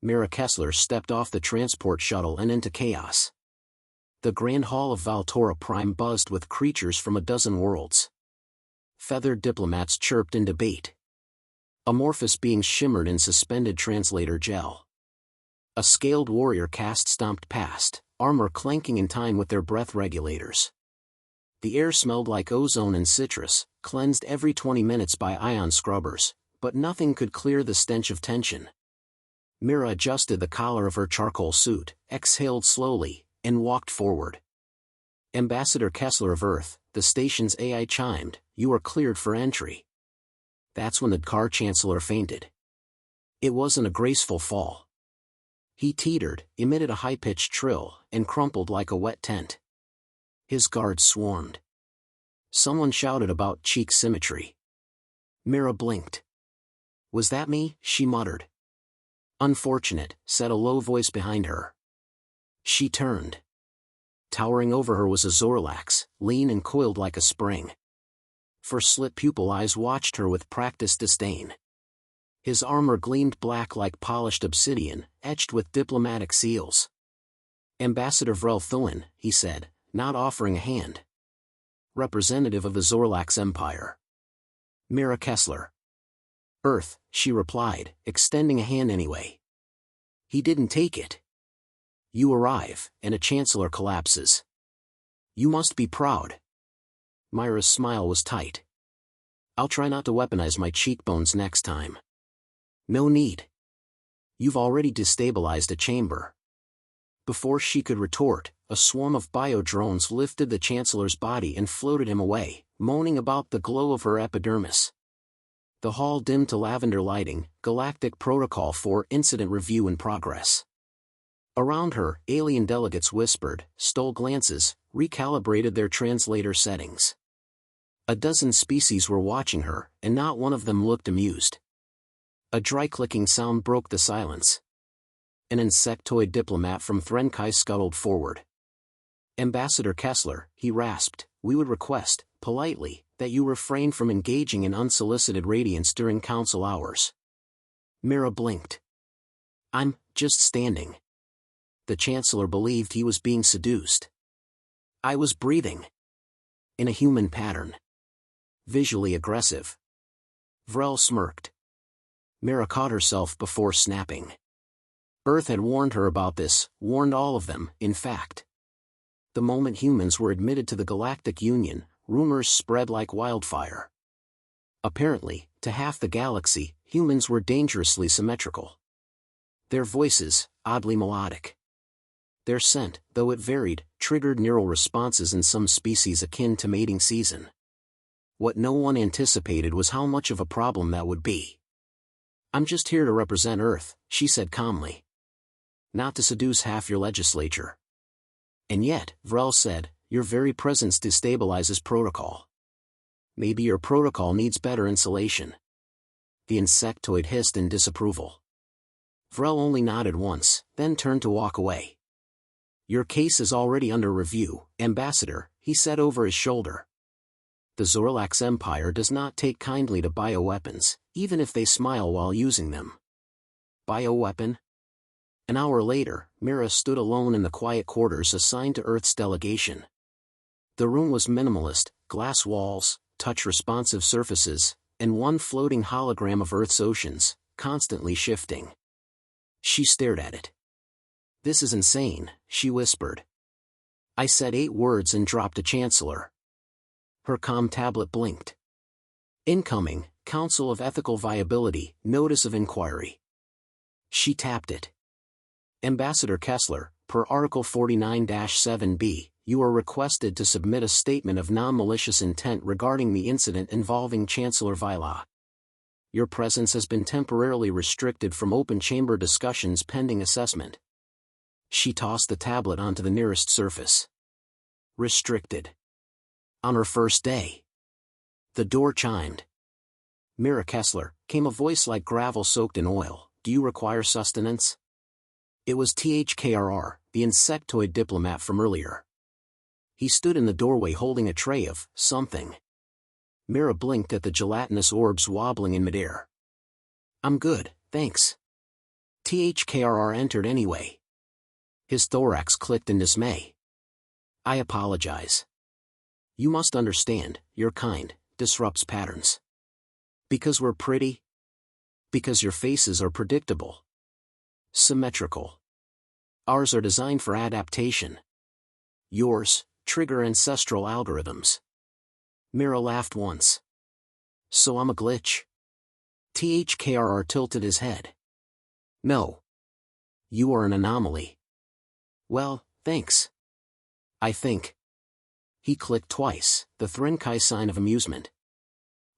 Mira Kessler stepped off the transport shuttle and into chaos. The Grand Hall of Valtora Prime buzzed with creatures from a dozen worlds. Feathered diplomats chirped in debate. Amorphous beings shimmered in suspended translator gel. A scaled warrior caste stomped past, armor clanking in time with their breath regulators. The air smelled like ozone and citrus, cleansed every 20 minutes by ion scrubbers, but nothing could clear the stench of tension. Mira adjusted the collar of her charcoal suit, exhaled slowly, and walked forward. Ambassador Kessler of Earth, the station's AI chimed, "You are cleared for entry." That's when the car chancellor fainted. It wasn't a graceful fall. He teetered, emitted a high-pitched trill, and crumpled like a wet tent. His guards swarmed. Someone shouted about cheek symmetry. Mira blinked. "Was that me?" she muttered. "Unfortunate," said a low voice behind her. She turned. Towering over her was a Zorlax, lean and coiled like a spring. For slit pupil eyes watched her with practiced disdain. His armor gleamed black like polished obsidian, etched with diplomatic seals. "Ambassador Vrel Thuin," he said, not offering a hand. "Representative of the Zorlax Empire." "Mira Kessler." "Earth," she replied, extending a hand anyway. He didn't take it. You arrive, and a chancellor collapses. You must be proud. Myra's smile was tight. "I'll try not to weaponize my cheekbones next time." "No need. You've already destabilized a chamber." Before she could retort, a swarm of bio-drones lifted the chancellor's body and floated him away, moaning about the glow of her epidermis. The hall dimmed to lavender lighting, Galactic Protocol 4 Incident Review in progress. Around her, alien delegates whispered, stole glances, recalibrated their translator settings. A dozen species were watching her, and not one of them looked amused. A dry clicking sound broke the silence. An insectoid diplomat from Threnkai scuttled forward. "Ambassador Kessler," he rasped, "we would request, politely, that you refrain from engaging in unsolicited radiance during council hours." Mira blinked. "I'm just standing." The chancellor believed he was being seduced. "I was breathing." In a human pattern. Visually aggressive. Vrel smirked. Mira caught herself before snapping. Earth had warned her about this, warned all of them, in fact. The moment humans were admitted to the Galactic Union, rumors spread like wildfire. Apparently, to half the galaxy, humans were dangerously symmetrical. Their voices, oddly melodic. Their scent, though it varied, triggered neural responses in some species akin to mating season. What no one anticipated was how much of a problem that would be. "I'm just here to represent Earth," she said calmly. "Not to seduce half your legislature." "And yet," Vrel said, "your very presence destabilizes protocol. Maybe your protocol needs better insulation." The insectoid hissed in disapproval. Vrel only nodded once, then turned to walk away. "Your case is already under review, Ambassador," he said over his shoulder. The Zorlax Empire does not take kindly to bioweapons, even if they smile while using them. Bioweapon? An hour later, Mira stood alone in the quiet quarters assigned to Earth's delegation. The room was minimalist, glass walls, touch-responsive surfaces, and one floating hologram of Earth's oceans, constantly shifting. She stared at it. "This is insane," she whispered. I said 8 words and dropped a chancellor. Her comm tablet blinked. "Incoming, Council of Ethical Viability, Notice of Inquiry." She tapped it. "Ambassador Kessler, per Article 49-7b, you are requested to submit a statement of non-malicious intent regarding the incident involving Chancellor Vila. Your presence has been temporarily restricted from open-chamber discussions pending assessment." She tossed the tablet onto the nearest surface. Restricted. On her first day. The door chimed. "Mira Kessler," came a voice like gravel soaked in oil, "do you require sustenance?" It was THKRR, the insectoid diplomat from earlier. He stood in the doorway holding a tray of something. Mira blinked at the gelatinous orbs wobbling in midair. "I'm good, thanks." THKRR entered anyway. His thorax clicked in dismay. I apologize. You must understand, your kind disrupts patterns. Because we're pretty? Because your faces are predictable. Symmetrical. Ours are designed for adaptation. Yours trigger ancestral algorithms. Mira laughed once. So I'm a glitch? THKRR tilted his head. No. You are an anomaly. Well, thanks. I think. He clicked twice, the Threnkai sign of amusement.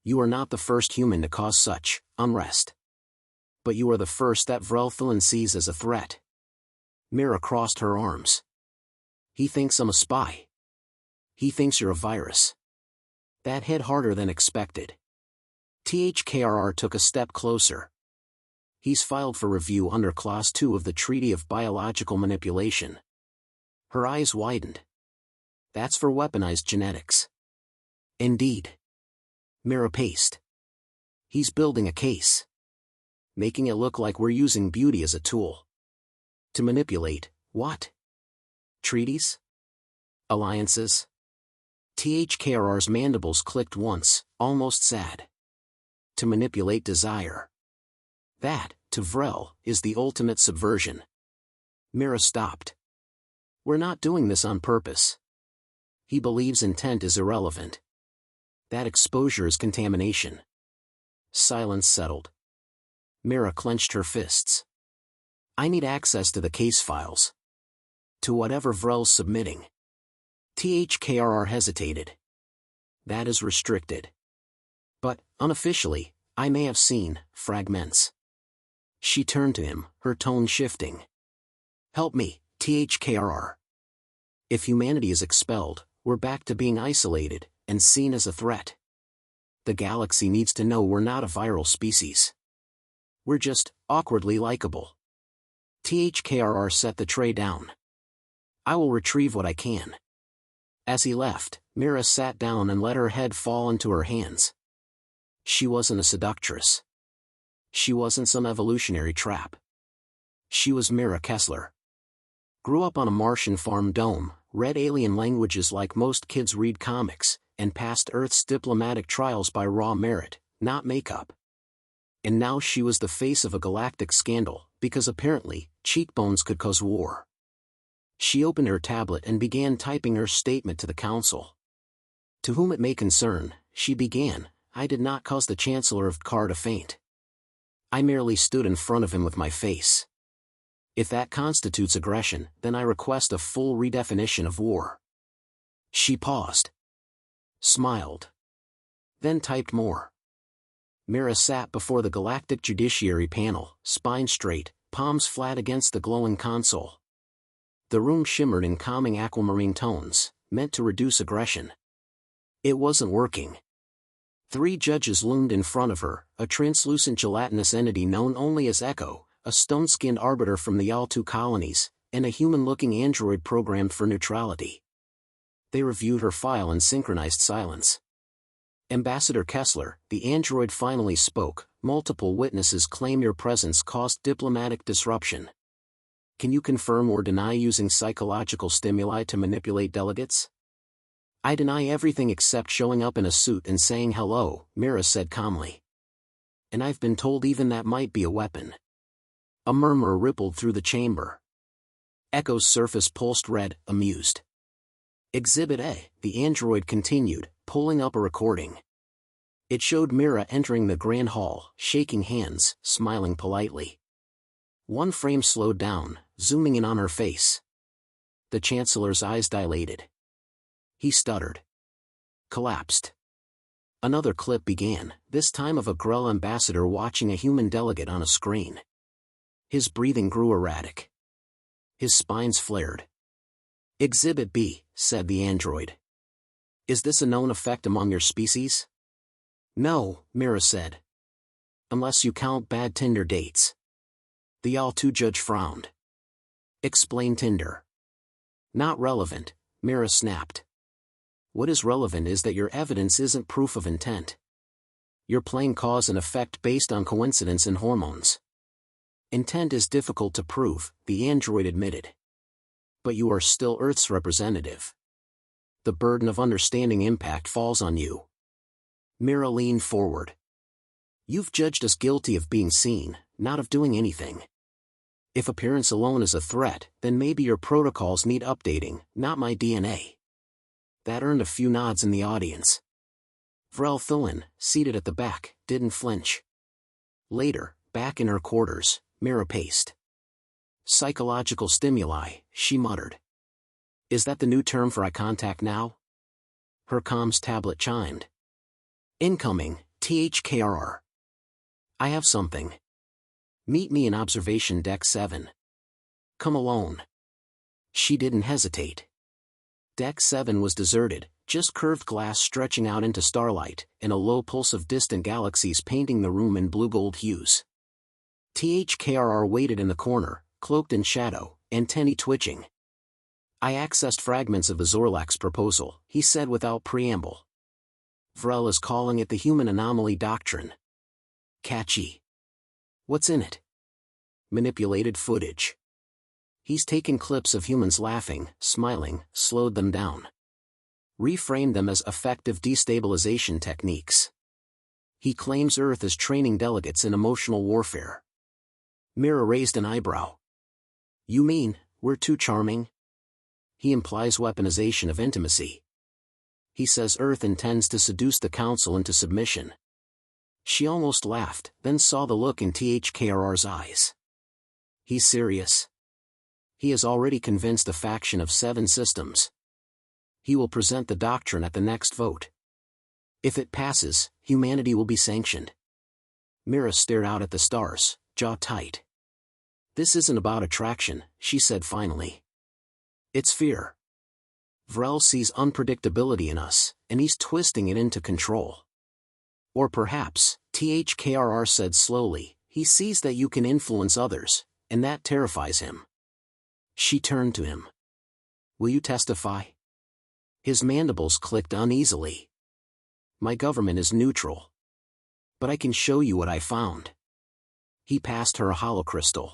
You are not the first human to cause such unrest. But you are the first that Vrelthulin sees as a threat. Mira crossed her arms. He thinks I'm a spy. He thinks you're a virus. That hit harder than expected. THKRR took a step closer. He's filed for review under Clause 2 of the Treaty of Biological Manipulation. Her eyes widened. That's for weaponized genetics. Indeed. Mira paced. He's building a case. Making it look like we're using beauty as a tool. To manipulate, what? Treaties? Alliances? THKRR's mandibles clicked once, almost sad. To manipulate desire. That, to Vrel, is the ultimate subversion. Mira stopped. We're not doing this on purpose. He believes intent is irrelevant. That exposure is contamination. Silence settled. Mira clenched her fists. I need access to the case files. To whatever Vrel's submitting. THKRR hesitated. That is restricted. But, unofficially, I may have seen fragments. She turned to him, her tone shifting. Help me, THKRR. If humanity is expelled, we're back to being isolated, and seen as a threat. The galaxy needs to know we're not a viral species. We're just awkwardly likable. THKRR set the tray down. I will retrieve what I can. As he left, Mira sat down and let her head fall into her hands. She wasn't a seductress. She wasn't some evolutionary trap. She was Mira Kessler. Grew up on a Martian farm dome, read alien languages like most kids read comics, and passed Earth's diplomatic trials by raw merit, not makeup. And now she was the face of a galactic scandal, because apparently, cheekbones could cause war. She opened her tablet and began typing her statement to the council. To whom it may concern, she began, I did not cause the Chancellor of Kar to faint. I merely stood in front of him with my face. If that constitutes aggression, then I request a full redefinition of war. She paused. Smiled. Then typed more. Mira sat before the Galactic Judiciary panel, spine straight, palms flat against the glowing console. The room shimmered in calming aquamarine tones, meant to reduce aggression. It wasn't working. 3 judges loomed in front of her, a translucent gelatinous entity known only as Echo, a stone-skinned arbiter from the Yaltu colonies, and a human-looking android programmed for neutrality. They reviewed her file in synchronized silence. Ambassador Kessler, the android finally spoke, multiple witnesses claim your presence caused diplomatic disruption. Can you confirm or deny using psychological stimuli to manipulate delegates? I deny everything except showing up in a suit and saying hello, Mira said calmly. And I've been told even that might be a weapon. A murmur rippled through the chamber. Echo's surface pulsed red, amused. Exhibit A, the android continued, pulling up a recording. It showed Mira entering the grand hall, shaking hands, smiling politely. One frame slowed down, zooming in on her face. The Chancellor's eyes dilated. He stuttered. Collapsed. Another clip began, this time of a Grell ambassador watching a human delegate on a screen. His breathing grew erratic. His spines flared. Exhibit B, said the android. Is this a known effect among your species? No, Mira said. Unless you count bad Tinder dates. The Yaltu judge frowned. Explain Tinder. Not relevant, Mira snapped. What is relevant is that your evidence isn't proof of intent. You're playing cause and effect based on coincidence and hormones. Intent is difficult to prove, the android admitted. But you are still Earth's representative. The burden of understanding impact falls on you. Mira leaned forward. You've judged us guilty of being seen, not of doing anything. If appearance alone is a threat, then maybe your protocols need updating, not my DNA. That earned a few nods in the audience. Vrel Thulin, seated at the back, didn't flinch. Later, back in her quarters, Mira paced. Psychological stimuli, she muttered. Is that the new term for eye contact now? Her comms tablet chimed. Incoming, THKRR. I have something. Meet me in observation deck 7. Come alone. She didn't hesitate. Deck 7 was deserted, just curved glass stretching out into starlight, and a low pulse of distant galaxies painting the room in blue-gold hues. THKRR waited in the corner, cloaked in shadow, antennae twitching. I accessed fragments of the Zorlak's proposal, he said without preamble. Vrel is calling it the human anomaly doctrine. Catchy. What's in it? Manipulated footage. He's taken clips of humans laughing, smiling, slowed them down. Reframed them as effective destabilization techniques. He claims Earth is training delegates in emotional warfare. Mira raised an eyebrow. You mean, we're too charming? He implies weaponization of intimacy. He says Earth intends to seduce the Council into submission. She almost laughed, then saw the look in THKRR's eyes. He's serious. He has already convinced a faction of 7 systems. He will present the doctrine at the next vote. If it passes, humanity will be sanctioned. Mira stared out at the stars, jaw tight. This isn't about attraction, she said finally. It's fear. Vrel sees unpredictability in us, and he's twisting it into control. Or perhaps, THKRR said slowly, he sees that you can influence others, and that terrifies him. She turned to him. Will you testify? His mandibles clicked uneasily. My government is neutral. But I can show you what I found. He passed her a holocrystal.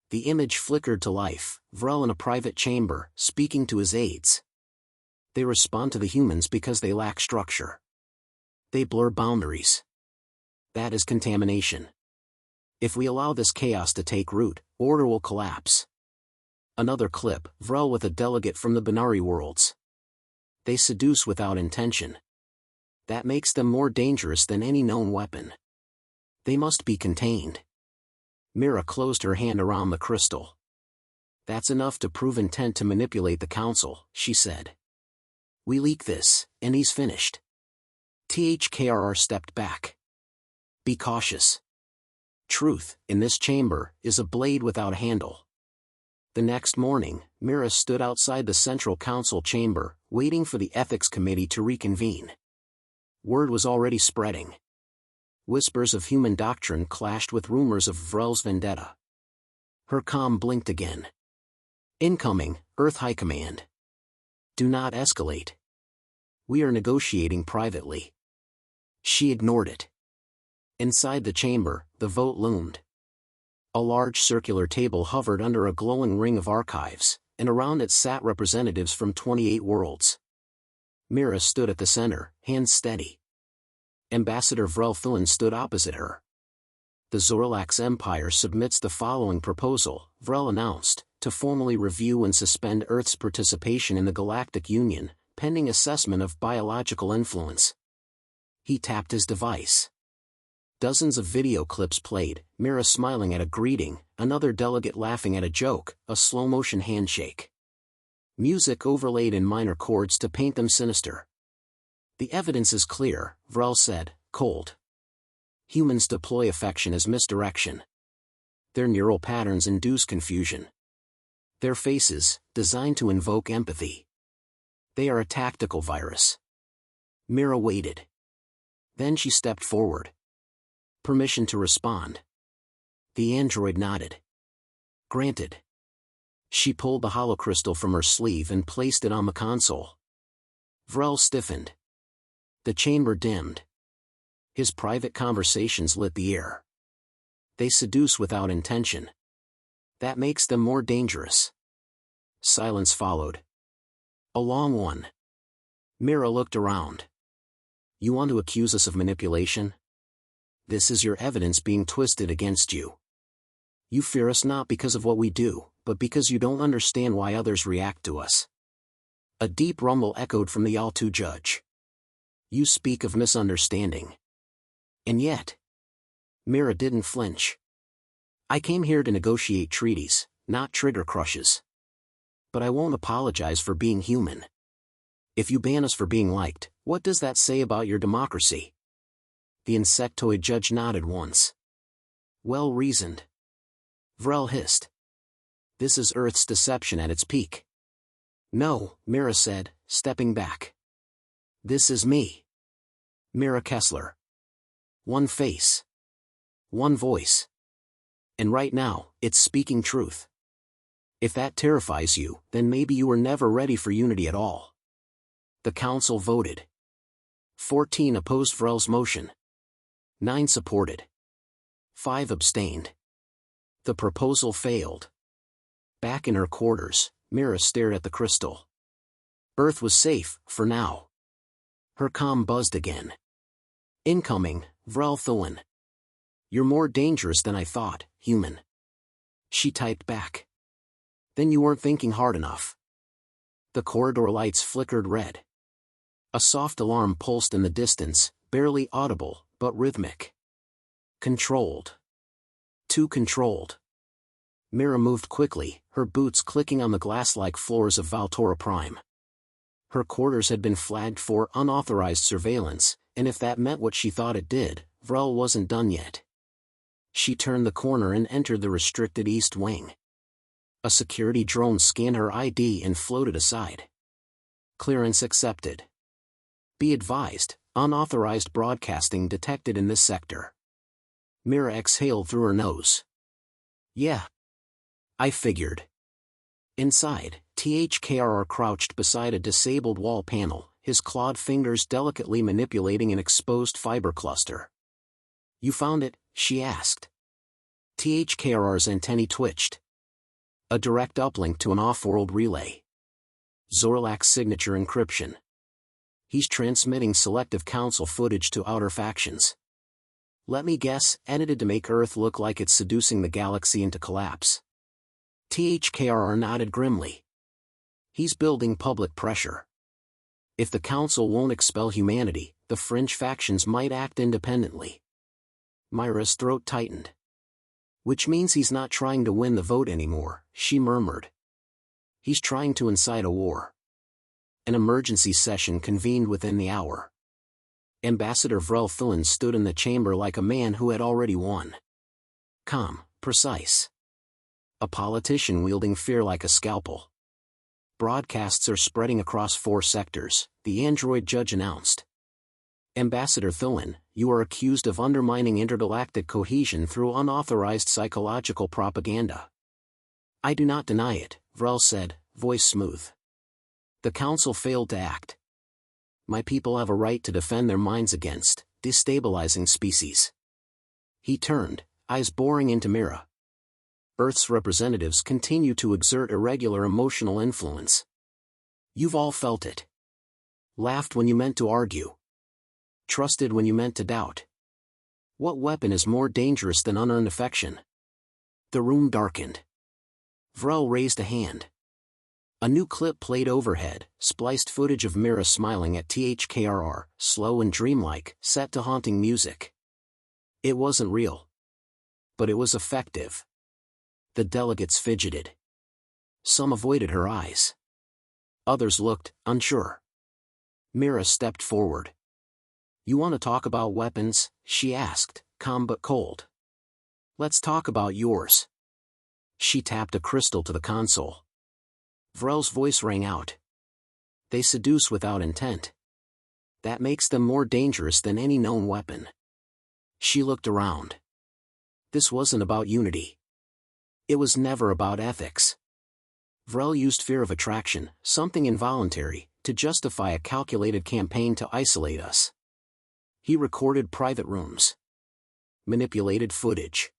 The image flickered to life, Vrel in a private chamber, speaking to his aides. They respond to the humans because they lack structure. They blur boundaries. That is contamination. If we allow this chaos to take root, order will collapse. Another clip, Vrel with a delegate from the Binary worlds. They seduce without intention. That makes them more dangerous than any known weapon. They must be contained. Mira closed her hand around the crystal. That's enough to prove intent to manipulate the Council, she said. We leak this, and he's finished. THKRR stepped back. Be cautious. Truth, in this chamber, is a blade without a handle. The next morning, Mira stood outside the Central Council chamber, waiting for the Ethics Committee to reconvene. Word was already spreading. Whispers of human doctrine clashed with rumors of Vrel's vendetta. Her comm blinked again. Incoming, Earth High Command. Do not escalate. We are negotiating privately. She ignored it. Inside the chamber, the vote loomed. A large circular table hovered under a glowing ring of archives, and around it sat representatives from 28 worlds. Mira stood at the center, hands steady. Ambassador Vrel Thulin stood opposite her. The Zorlax Empire submits the following proposal, Vrel announced, to formally review and suspend Earth's participation in the Galactic Union, pending assessment of biological influence. He tapped his device. Dozens of video clips played, Mira smiling at a greeting, another delegate laughing at a joke, a slow-motion handshake. Music overlaid in minor chords to paint them sinister. The evidence is clear, Vrel said, cold. Humans deploy affection as misdirection. Their neural patterns induce confusion. Their faces, designed to invoke empathy. They are a tactical virus. Mira waited. Then she stepped forward. Permission to respond. The android nodded. Granted. She pulled the holocrystal from her sleeve and placed it on the console. Vrel stiffened. The chamber dimmed. His private conversations lit the air. They seduce without intention. That makes them more dangerous. Silence followed. A long one. Mira looked around. You want to accuse us of manipulation? This is your evidence being twisted against you. You fear us not because of what we do, but because you don't understand why others react to us. A deep rumble echoed from the Altu judge. You speak of misunderstanding. And yet, Mira didn't flinch. I came here to negotiate treaties, not trigger crushes. But I won't apologize for being human. If you ban us for being liked, what does that say about your democracy? The insectoid judge nodded once. Well reasoned. Vrel hissed. This is Earth's deception at its peak. No, Mira said, stepping back. This is me. Mira Kessler. One face. One voice. And right now, it's speaking truth. If that terrifies you, then maybe you were never ready for unity at all. The council voted. 14 opposed Vrel's motion. 9 supported. 5 abstained. The proposal failed. Back in her quarters, Mira stared at the crystal. Earth was safe, for now. Her comm buzzed again. Incoming, Vrel Thulin. You're more dangerous than I thought, human. She typed back. Then you weren't thinking hard enough. The corridor lights flickered red. A soft alarm pulsed in the distance, barely audible, but rhythmic. Controlled. Too controlled. Mira moved quickly, her boots clicking on the glass-like floors of Valtora Prime. Her quarters had been flagged for unauthorized surveillance, and if that meant what she thought it did, Vrel wasn't done yet. She turned the corner and entered the restricted east wing. A security drone scanned her ID and floated aside. Clearance accepted. Be advised, unauthorized broadcasting detected in this sector. Mira exhaled through her nose. Yeah. I figured. Inside, THKRR crouched beside a disabled wall panel, his clawed fingers delicately manipulating an exposed fiber cluster. You found it? She asked. THKRR's antennae twitched. A direct uplink to an off-world relay. Zorlak's signature encryption. He's transmitting selective council footage to outer factions. Let me guess, edited to make Earth look like it's seducing the galaxy into collapse. THKRR nodded grimly. He's building public pressure. If the council won't expel humanity, the fringe factions might act independently. Myra's throat tightened. Which means he's not trying to win the vote anymore, she murmured. He's trying to incite a war. An emergency session convened within the hour. Ambassador Vrel Thulin stood in the chamber like a man who had already won. Calm, precise. A politician wielding fear like a scalpel. Broadcasts are spreading across 4 sectors, the android judge announced. Ambassador Thulin, you are accused of undermining intergalactic cohesion through unauthorized psychological propaganda. I do not deny it, Vrel said, voice smooth. The council failed to act. My people have a right to defend their minds against destabilizing species. He turned, eyes boring into Mira. Earth's representatives continue to exert irregular emotional influence. You've all felt it. Laughed when you meant to argue. Trusted when you meant to doubt. What weapon is more dangerous than unearned affection? The room darkened. Vrel raised a hand. A new clip played overhead, spliced footage of Mira smiling at THKRR, slow and dreamlike, set to haunting music. It wasn't real. But it was effective. The delegates fidgeted. Some avoided her eyes. Others looked, unsure. Mira stepped forward. You want to talk about weapons? She asked, calm but cold. Let's talk about yours. She tapped a crystal to the console. Vrel's voice rang out. They seduce without intent. That makes them more dangerous than any known weapon. She looked around. This wasn't about unity. It was never about ethics. Vrel used fear of attraction, something involuntary, to justify a calculated campaign to isolate us. He recorded private rooms. Manipulated footage.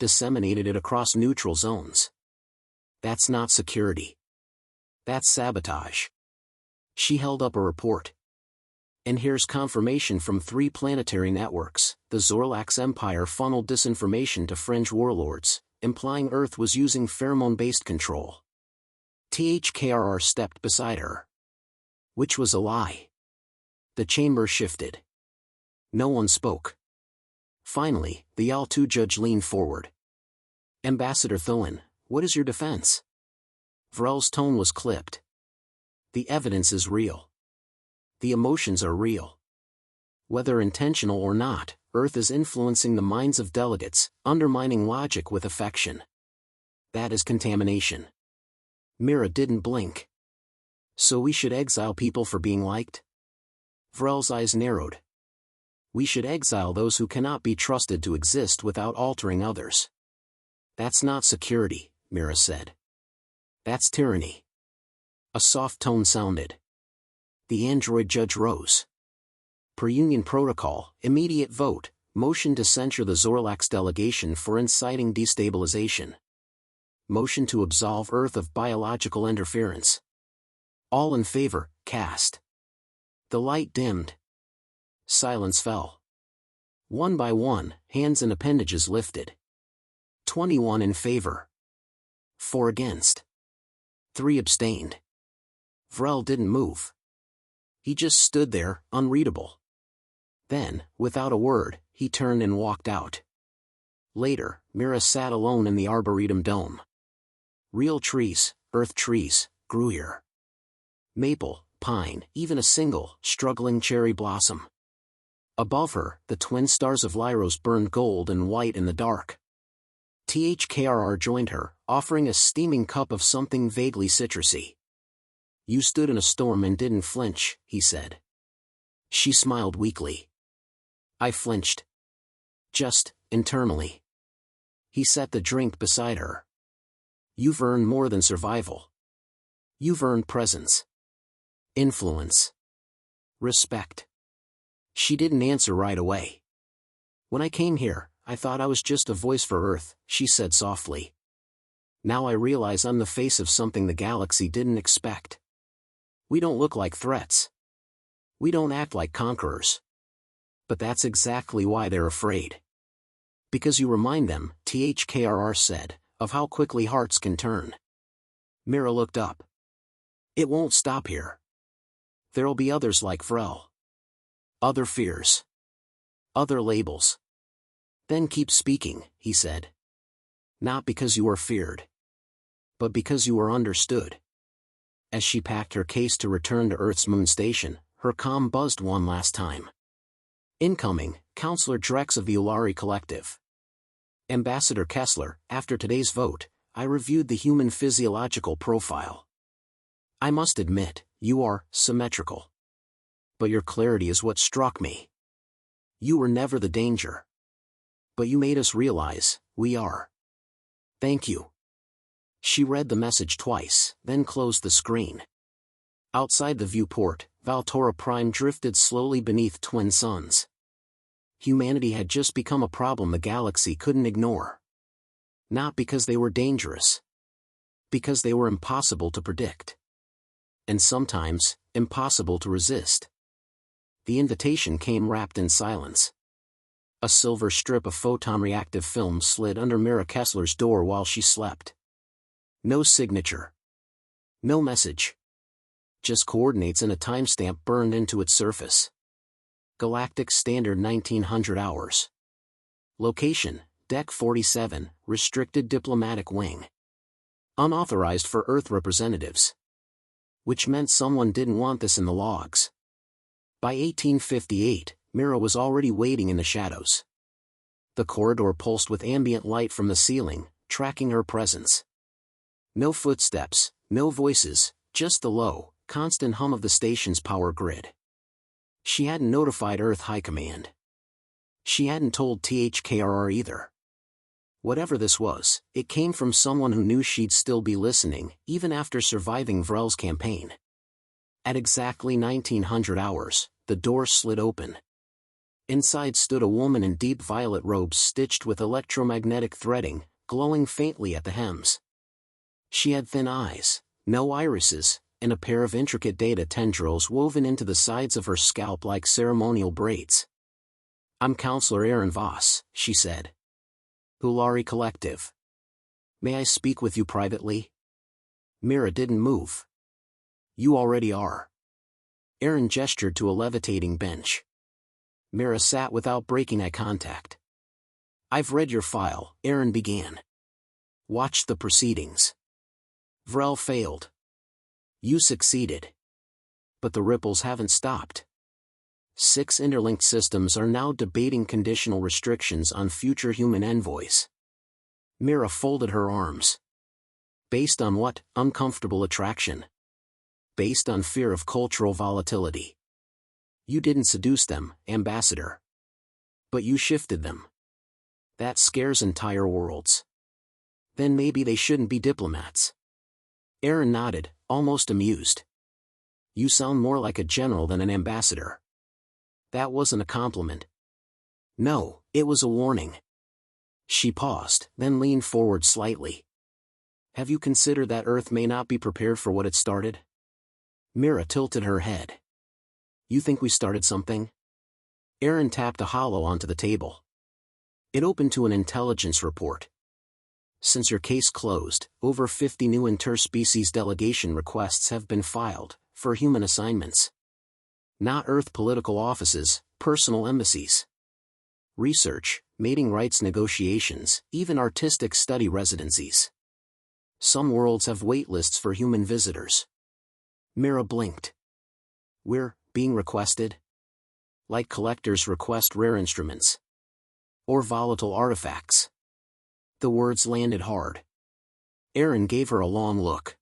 disseminated it across neutral zones. That's not security. That's sabotage. She held up a report. And here's confirmation from 3 planetary networks. The Zorlax Empire funneled disinformation to fringe warlords, implying Earth was using pheromone-based control. THKRR stepped beside her. Which was a lie. The chamber shifted. No one spoke. Finally, the Al-2 judge leaned forward. Ambassador Thoen, what is your defense? Vrel's tone was clipped. The evidence is real. The emotions are real. Whether intentional or not, Earth is influencing the minds of delegates, undermining logic with affection. That is contamination. Mira didn't blink. So we should exile people for being liked? Vrel's eyes narrowed. We should exile those who cannot be trusted to exist without altering others. That's not security, Mira said. That's tyranny. A soft tone sounded. The android judge rose. Per Union protocol, immediate vote, motion to censure the Zorlax delegation for inciting destabilization. Motion to absolve Earth of biological interference. All in favor, cast. The light dimmed. Silence fell. One by one, hands and appendages lifted. 21 in favor. 4 against. 3 abstained. Vrel didn't move. He just stood there, unreadable. Then, without a word, he turned and walked out. Later, Mira sat alone in the Arboretum dome. Real trees, Earth trees, grew here. Maple, pine, even a single, struggling cherry blossom. Above her, the twin stars of Lyros burned gold and white in the dark. THKRR joined her, offering a steaming cup of something vaguely citrusy. You stood in a storm and didn't flinch, he said. She smiled weakly. I flinched. Just, internally. He set the drink beside her. You've earned more than survival. You've earned presence. Influence. Respect. She didn't answer right away. When I came here, I thought I was just a voice for Earth, she said softly. Now I realize I'm the face of something the galaxy didn't expect. We don't look like threats. We don't act like conquerors. But that's exactly why they're afraid. Because you remind them, THKRR said, of how quickly hearts can turn. Mira looked up. It won't stop here. There'll be others like Vrel. Other fears. Other labels. Then keep speaking, he said. Not because you are feared. But because you are understood. As she packed her case to return to Earth's moon station, her comm buzzed one last time. Incoming, Counselor Drex of the Ulari Collective. Ambassador Kessler, after today's vote, I reviewed the human physiological profile. I must admit, you are symmetrical. But your clarity is what struck me. You were never the danger. But you made us realize, we are. Thank you. She read the message twice, then closed the screen. Outside the viewport, Valtora Prime drifted slowly beneath twin suns. Humanity had just become a problem the galaxy couldn't ignore. Not because they were dangerous. Because they were impossible to predict. And sometimes, impossible to resist. The invitation came wrapped in silence. A silver strip of photon-reactive film slid under Mira Kessler's door while she slept. No signature. No message. Just coordinates and a timestamp burned into its surface. Galactic Standard 1900 hours. Location, Deck 47, Restricted Diplomatic Wing. Unauthorized for Earth representatives. Which meant someone didn't want this in the logs. By 1858, Mira was already waiting in the shadows. The corridor pulsed with ambient light from the ceiling, tracking her presence. No footsteps, no voices, just the low, constant hum of the station's power grid. She hadn't notified Earth High Command. She hadn't told THKRR either. Whatever this was, it came from someone who knew she'd still be listening, even after surviving Vrel's campaign. At exactly 1900 hours, the door slid open. Inside stood a woman in deep violet robes stitched with electromagnetic threading, glowing faintly at the hems. She had thin eyes, no irises, and a pair of intricate data tendrils woven into the sides of her scalp like ceremonial braids. "I'm Counselor Aaron Voss," she said. "Hulari Collective. May I speak with you privately?" Mira didn't move. "You already are." Aaron gestured to a levitating bench. Mira sat without breaking eye contact. "I've read your file," Aaron began. "Watched the proceedings. Vrel failed. You succeeded. But the ripples haven't stopped. 6 interlinked systems are now debating conditional restrictions on future human envoys." Mira folded her arms. "Based on what? Uncomfortable attraction? Based on fear of cultural volatility. You didn't seduce them, Ambassador. But you shifted them. That scares entire worlds. Then maybe they shouldn't be diplomats." Aaron nodded, almost amused. "You sound more like a general than an ambassador." That wasn't a compliment. No, it was a warning. She paused, then leaned forward slightly. "Have you considered that Earth may not be prepared for what it started?" Mira tilted her head. "You think we started something?" Aaron tapped a holo onto the table. It opened to an intelligence report. "Since your case closed, over 50 new interspecies delegation requests have been filed, for human assignments. Not Earth political offices, personal embassies. Research, mating rights negotiations, even artistic study residencies. Some worlds have wait lists for human visitors." Mira blinked. "We're being requested? Like collectors request rare instruments. Or volatile artifacts." The words landed hard. Aaron gave her a long look.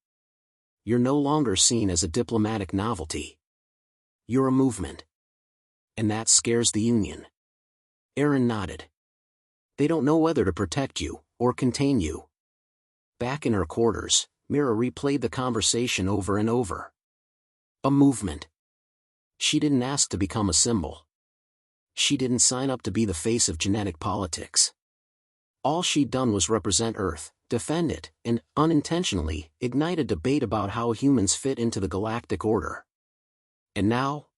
"You're no longer seen as a diplomatic novelty. You're a movement. And that scares the Union." Aaron nodded. "They don't know whether to protect you, or contain you." Back in her quarters, Mira replayed the conversation over and over. A movement. She didn't ask to become a symbol. She didn't sign up to be the face of genetic politics. All she'd done was represent Earth, defend it, and, unintentionally, ignite a debate about how humans fit into the galactic order. And now?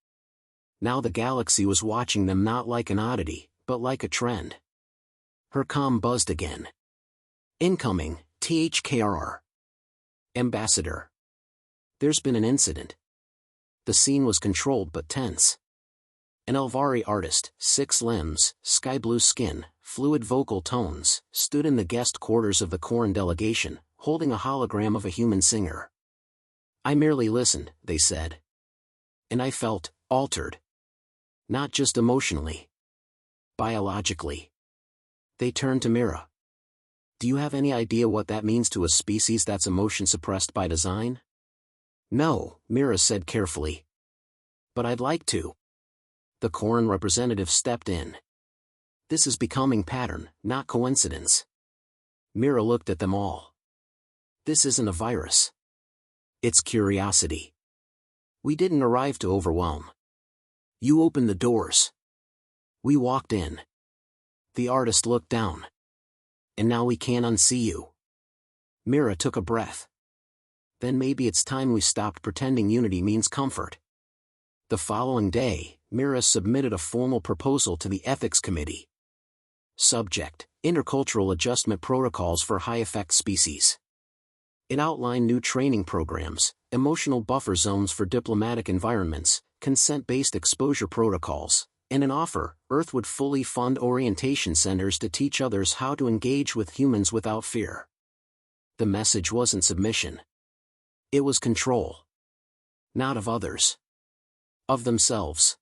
Now the galaxy was watching them not like an oddity, but like a trend. Her comm buzzed again. "Incoming, THKRR. Ambassador. There's been an incident." The scene was controlled but tense. An Elvari artist, 6 limbs, sky blue skin, fluid vocal tones, stood in the guest quarters of the Corran delegation, holding a hologram of a human singer. "I merely listened," they said. "And I felt altered. Not just emotionally. Biologically." They turned to Mira. "Do you have any idea what that means to a species that's emotion suppressed by design?" "No," Mira said carefully. "But I'd like to." The Corran representative stepped in. "This is becoming pattern, not coincidence." Mira looked at them all. "This isn't a virus. It's curiosity. We didn't arrive to overwhelm. You opened the doors. We walked in." The artist looked down. "And now we can't unsee you." Mira took a breath. "Then maybe it's time we stopped pretending unity means comfort." The following day, Mira submitted a formal proposal to the Ethics Committee. Subject: Intercultural Adjustment Protocols for High-Effect Species. It outlined new training programs, emotional buffer zones for diplomatic environments, consent-based exposure protocols, and an offer: Earth would fully fund orientation centers to teach others how to engage with humans without fear. The message wasn't submission. It was control. Not of others. Of themselves.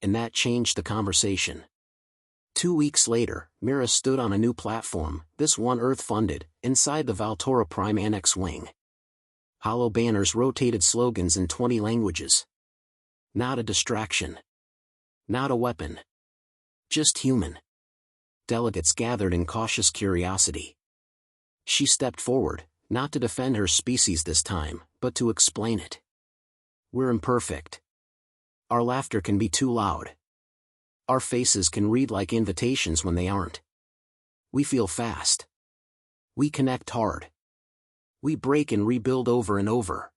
And that changed the conversation. 2 weeks later, Mira stood on a new platform, this one Earth-funded, inside the Valtora Prime Annex wing. Hollow banners rotated slogans in 20 languages. Not a distraction. Not a weapon. Just human. Delegates gathered in cautious curiosity. She stepped forward, not to defend her species this time, but to explain it. "We're imperfect. Our laughter can be too loud. Our faces can read like invitations when they aren't. We feel fast. We connect hard. We break and rebuild over and over.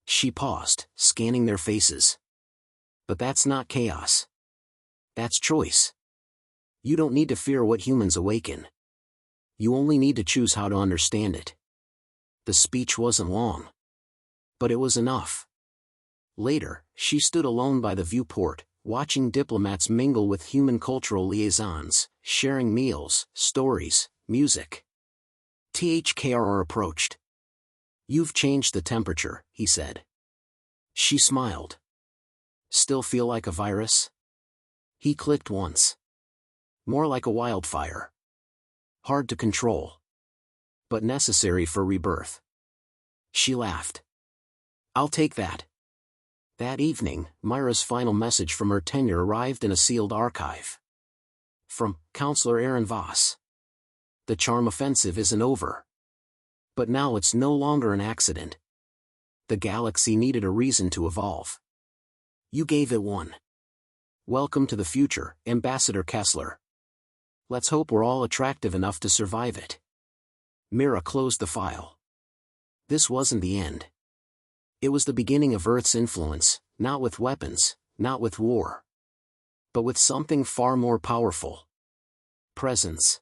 She paused, scanning their faces. But that's not chaos. That's choice. You don't need to fear what humans awaken. You only need to choose how to understand it. The speech wasn't long. But it was enough. Later, she stood alone by the viewport, watching diplomats mingle with human cultural liaisons, sharing meals, stories, music. THKRR approached. "You've changed the temperature," he said. She smiled. "Still feel like a virus?" He clicked once. "More like a wildfire. Hard to control. But necessary for rebirth." She laughed. "I'll take that." That evening, Myra's final message from her tenure arrived in a sealed archive. From Counselor Aaron Voss. "The charm offensive isn't over. But now it's no longer an accident. The galaxy needed a reason to evolve. You gave it one. Welcome to the future, Ambassador Kessler. Let's hope we're all attractive enough to survive it." Mira closed the file. This wasn't the end. It was the beginning of Earth's influence, not with weapons, not with war. But with something far more powerful. Presence.